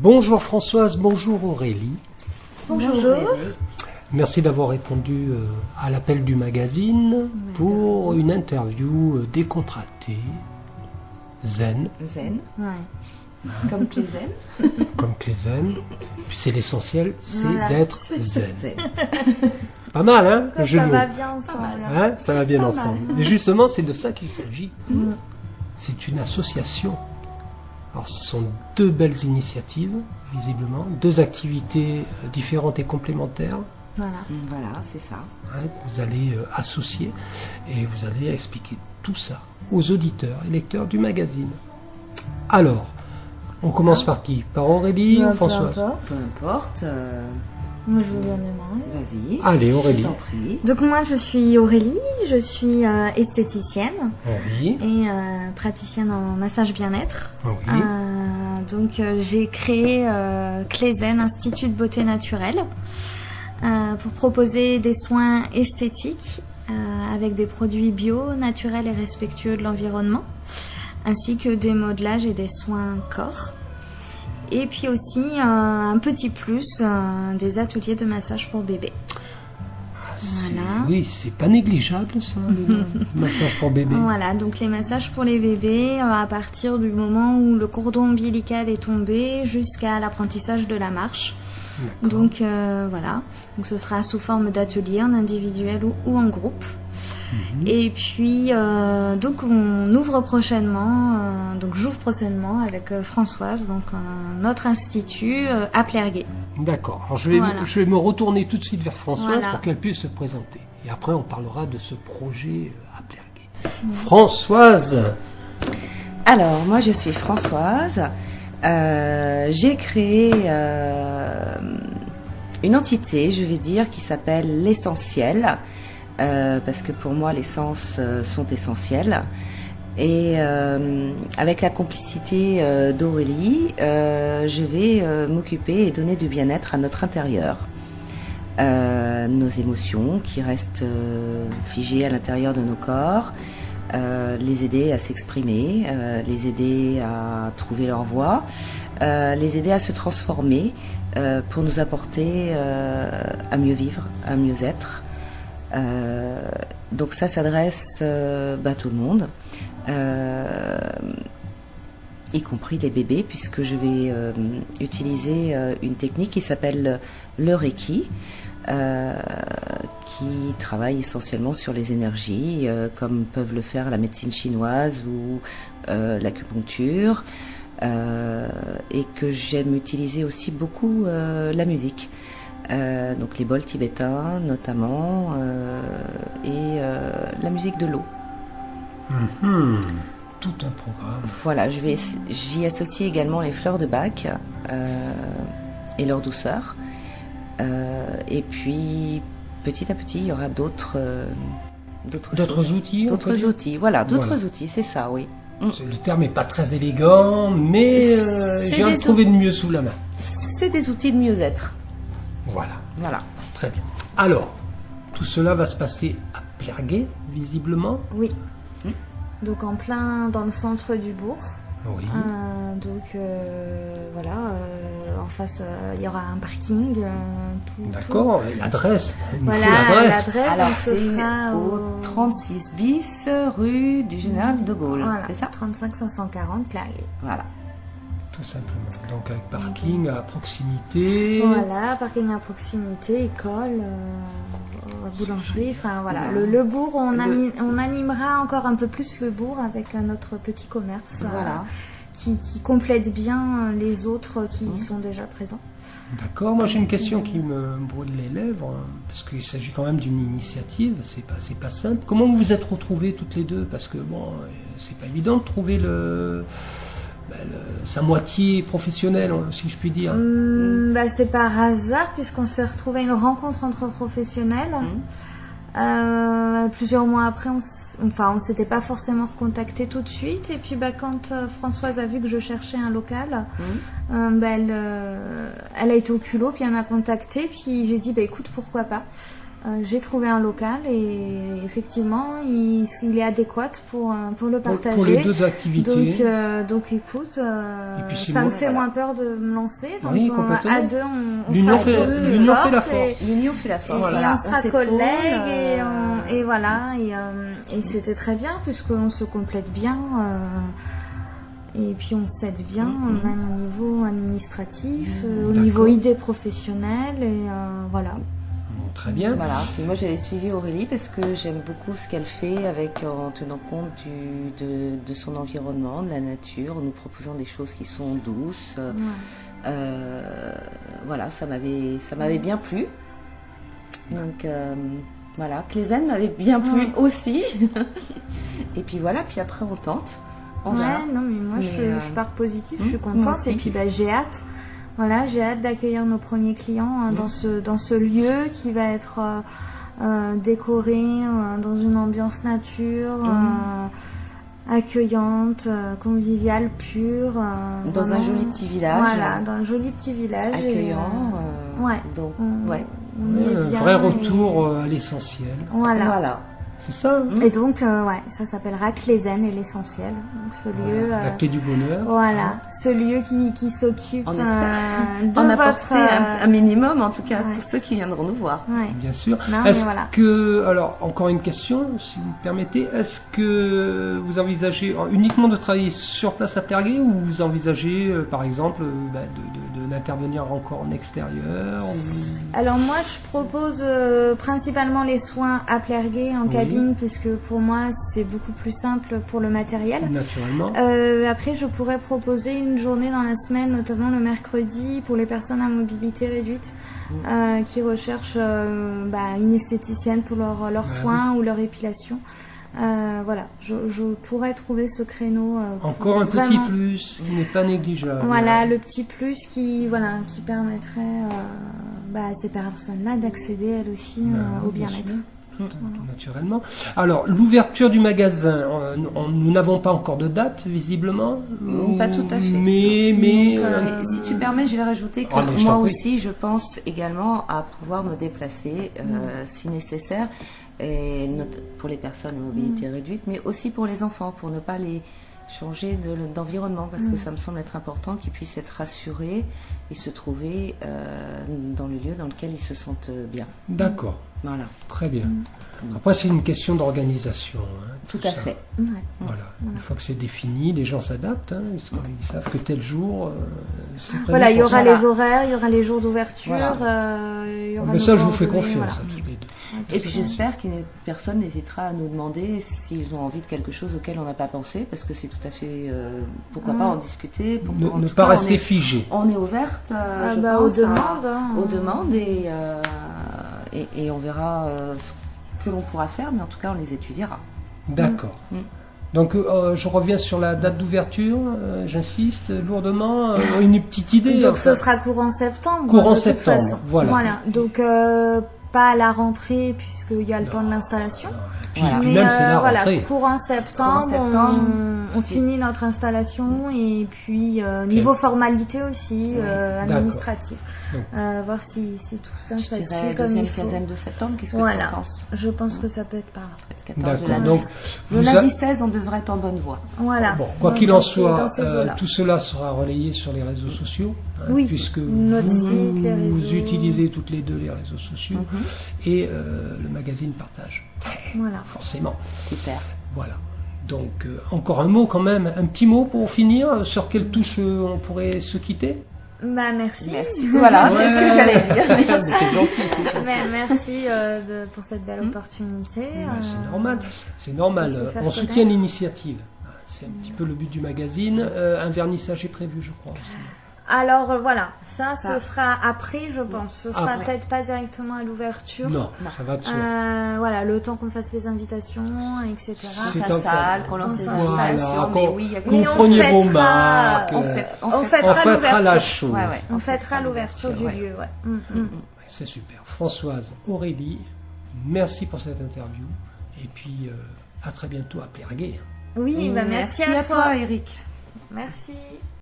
Bonjour Françoise, bonjour Aurélie. Bonjour. Merci d'avoir répondu à l'appel du magazine pour une interview décontractée, zen. Zen, ouais. Comme Clézen. Comme Clézen. Puis c'est l'essentiel, c'est d'être zen. Zen. Pas mal, hein, le jeu de Ça mots. va bien ensemble. Hein, ça va bien Pas ensemble. mal. Mais justement, c'est de ça qu'il s'agit. C'est une association. Alors, ce sont deux belles initiatives, visiblement, deux activités différentes et complémentaires. Voilà. Voilà, c'est ça. Hein, vous allez associer et vous allez expliquer tout ça aux auditeurs et lecteurs du magazine. Alors, on commence par qui? Par Aurélie ou Peu Françoise? importe. Peu importe. Moi, je veux bien démarrer. Vas-y. Allez, Je Aurélie. t'en prie. Donc moi, je suis Aurélie, je suis esthéticienne Oui. et praticienne en massage bien-être. Oui. Donc j'ai créé Clézen, Institut de beauté naturelle, pour proposer des soins esthétiques avec des produits bio, naturels et respectueux de l'environnement, ainsi que des modelages et des soins corps. Et puis aussi un petit plus, des ateliers de massage pour bébés. Voilà. Oui, c'est pas négligeable ça, le massage pour bébé. Voilà, donc les massages pour les bébés à partir du moment où le cordon ombilical est tombé jusqu'à l'apprentissage de la marche. D'accord. Donc voilà, donc ce sera sous forme d'atelier en individuel ou en groupe. Et puis donc on ouvre prochainement, donc j'ouvre prochainement avec Françoise, donc notre institut à Plierguet. D'accord. Alors je vais me retourner tout de suite vers Françoise Voilà. pour qu'elle puisse se présenter. Et après on parlera de ce projet à Plierguet. Françoise. Alors, moi, je suis Françoise. J'ai créé une entité, je vais dire, qui s'appelle l'essentiel. Parce que pour moi, les sens sont essentiels. Et avec la complicité d'Aurélie, je vais m'occuper et donner du bien-être à notre intérieur. Nos émotions qui restent figées à l'intérieur de nos corps, les aider à s'exprimer, les aider à trouver leur voie, les aider à se transformer pour nous apporter à mieux vivre, à mieux être. Donc ça s'adresse à tout le monde, y compris les bébés, puisque je vais utiliser une technique qui s'appelle le Reiki, qui travaille essentiellement sur les énergies, comme peuvent le faire la médecine chinoise ou l'acupuncture, et que j'aime utiliser aussi beaucoup la musique. Donc les bols tibétains notamment, et la musique de l'eau. Tout un programme. Voilà, j'y associe également les fleurs de Bach et leur douceur. Et puis petit à petit, il y aura d'autres outils. d'autres outils. Voilà, d'autres outils, c'est ça, oui. Le terme n'est pas très élégant, mais j'ai envie de trouver de mieux sous la main. C'est des outils de mieux-être. Voilà. Très bien. Alors, tout cela va se passer à Plierguet, visiblement. Oui. Donc en plein dans le centre du bourg. Oui. Donc voilà, en face il y aura un parking. D'accord, l'adresse. Il nous Voilà, faut l'adresse. l'adresse. Alors donc ce c'est sera au 36 bis rue du Général de Gaulle, Voilà, c'est ça? 35 540 Plierguet. Voilà. Tout simplement. Donc avec parking à proximité. Voilà, parking à proximité, école, boulangerie, enfin voilà. Le bourg, on animera encore un peu plus le bourg avec notre petit commerce. Voilà. Qui complète bien les autres qui y sont déjà présents. D'accord, moi j'ai une question qui me brûle les lèvres, parce qu'il s'agit quand même d'une initiative, c'est pas simple. Comment vous vous êtes retrouvées toutes les deux? Parce que bon, c'est pas évident de trouver sa moitié professionnelle, si je puis dire. C'est par hasard, puisqu'on s'est retrouvés à une rencontre entre professionnels. Plusieurs mois après, on s'était pas forcément recontacté tout de suite. Et puis quand Françoise a vu que je cherchais un local, elle a été au culot, puis elle m'a contacté. Puis j'ai dit écoute, pourquoi pas. j'ai trouvé un local et effectivement, il est adéquat pour le partager. Pour les deux activités. Donc écoute, Et puis, ça me fait moins peur de me lancer. Donc Oui, complètement. à deux, on L'union sera fait, deux l'union fait fortes la force. L'union fait la Et, force. et Voilà. on sera s'épaule, collègues et voilà. Et c'était très bien puisqu'on se complète bien. Et puis on s'aide bien, même au niveau administratif, au D'accord. niveau idée professionnelle, et voilà. Bon, très bien. Voilà. Puis moi, j'avais suivi Aurélie parce que j'aime beaucoup ce qu'elle fait en tenant compte de son environnement, de la nature, en nous proposant des choses qui sont douces. Voilà, ça m'avait bien plu. Donc voilà, Clézanne m'avait bien plu aussi. Et puis voilà, puis après on tente. On verra. Non mais moi je pars positif, je suis moi contente aussi. et puis j'ai hâte. Voilà, j'ai hâte d'accueillir nos premiers clients dans ce lieu qui va être décoré dans une ambiance nature, accueillante, conviviale, pure. Dans vraiment. un joli petit village. Voilà, dans un joli petit village. Accueillant. Ouais. Donc, On ouais. y est Un bien vrai et- retour à l'essentiel. Voilà. Voilà. C'est ça, hein? Et donc, ouais, ça s'appellera Clézanne et l'essentiel. Donc, ce lieu. La clé du bonheur. Voilà, ce lieu qui s'occupe On espère de En votre. apporter un minimum, en tout cas, à ouais. tous ceux qui viendront nous voir. Ouais. Bien sûr. Non, mais Est-ce voilà. que, alors encore une question, si vous me permettez, est-ce que vous envisagez uniquement de travailler sur place à Plergué ou vous envisagez, par exemple, d'intervenir encore en extérieur Alors moi, je propose principalement les soins à Plergué en Oui. cabine, puisque pour moi, c'est beaucoup plus simple pour le matériel. Naturellement. Après, je pourrais proposer une journée dans la semaine, notamment le mercredi, pour les personnes à mobilité réduite qui recherchent une esthéticienne pour leurs soins ou leur épilation. Voilà, je pourrais trouver ce créneau. Encore un petit vraiment. plus qui n'est pas négligeable. Voilà, le petit plus qui permettrait à ces personnes-là d'accéder elles aussi au bien bien-être. sûr. Naturellement. Alors, l'ouverture du magasin, nous n'avons pas encore de date, visiblement. Pas tout à fait. Mais Et si tu permets, je vais rajouter que Allez, je moi t'en prie. aussi, je pense également à pouvoir me déplacer si nécessaire, pour les personnes à mobilité réduite, mais aussi pour les enfants, pour ne pas les changer d'environnement, parce que ça me semble être important qu'ils puissent être rassurés et se trouver dans le lieu dans lequel ils se sentent bien. D'accord, Voilà, très bien. Après, c'est une question d'organisation. Hein, tout ça. à fait. Ouais. Voilà. Une fois que c'est défini, les gens s'adaptent. Hein, ils savent que tel jour, c'est prévu Voilà, il y pour aura ça. les horaires, il y aura les jours d'ouverture. Voilà. Il y aura Mais nos ça, je vous fais coordonnées, confiance, voilà. à toutes les deux. Et puis j'espère que personne n'hésitera à nous demander s'ils ont envie de quelque chose auquel on n'a pas pensé, parce que c'est tout à fait... pourquoi pas en discuter. En Ne tout pas cas, rester figé. On est ouverte, je aux pense, demandes. aux demandes et on verra ce que l'on pourra faire, mais en tout cas on les étudiera. D'accord. Donc, je reviens sur la date d'ouverture. J'insiste lourdement. Une petite idée. Donc enfin. ce sera courant septembre. Courant de toute septembre, façon. voilà. Donc pas à la rentrée puisqu'il y a le temps de l'installation. Puis, Voilà. puis Mais même, c'est la rentrée. courant septembre, on finit notre installation et puis niveau formalité aussi, administratif. Voir si tout ça, Je ça dirais suit comme deuxième il faut. quinzaine de septembre, qu'est-ce que Voilà, tu penses? je pense que ça peut être par là. 14, D'accord. le lundi, Donc, le vous lundi 16, on devrait être en bonne voie. Voilà. Bon, quoi Donc, qu'il en dans ces soit, eaux-là. tout cela sera relayé sur les réseaux sociaux, hein, Oui, puisque notre vous, site, les vous réseaux. utilisez toutes les deux les réseaux sociaux et le magazine partage. Voilà. Forcément. Super. Voilà. Donc, encore un mot quand même, un petit mot pour finir. Sur quelle touche on pourrait se quitter? Merci. Merci. Voilà, c'est ce que j'allais dire. Merci. C'est gentil. Merci pour cette belle opportunité. Ouais, c'est normal. C'est normal. de se faire On soutient connaître. l'initiative. C'est un petit peu le but du magazine. Un vernissage est prévu, je crois aussi. Alors voilà, ça ce sera après, je pense. Ce sera Après. peut-être pas directement à l'ouverture. Non, ça va de soi. Voilà, le temps qu'on fasse les invitations, etc. C'est Ça un salle, peu- qu'on lance les Voilà, installations. qu'on- Mais oui, il y a que Mais vous on preniez vos fêtera- marques. on on fait. On fêtera fêtera la l'ouverture. chose. Ouais, ouais. On fêtera l'ouverture du lieu, ouais. C'est super. Françoise, Aurélie, merci pour cette interview. Et puis, à très bientôt à Plergué. Oui, bah merci à toi. Eric. Merci.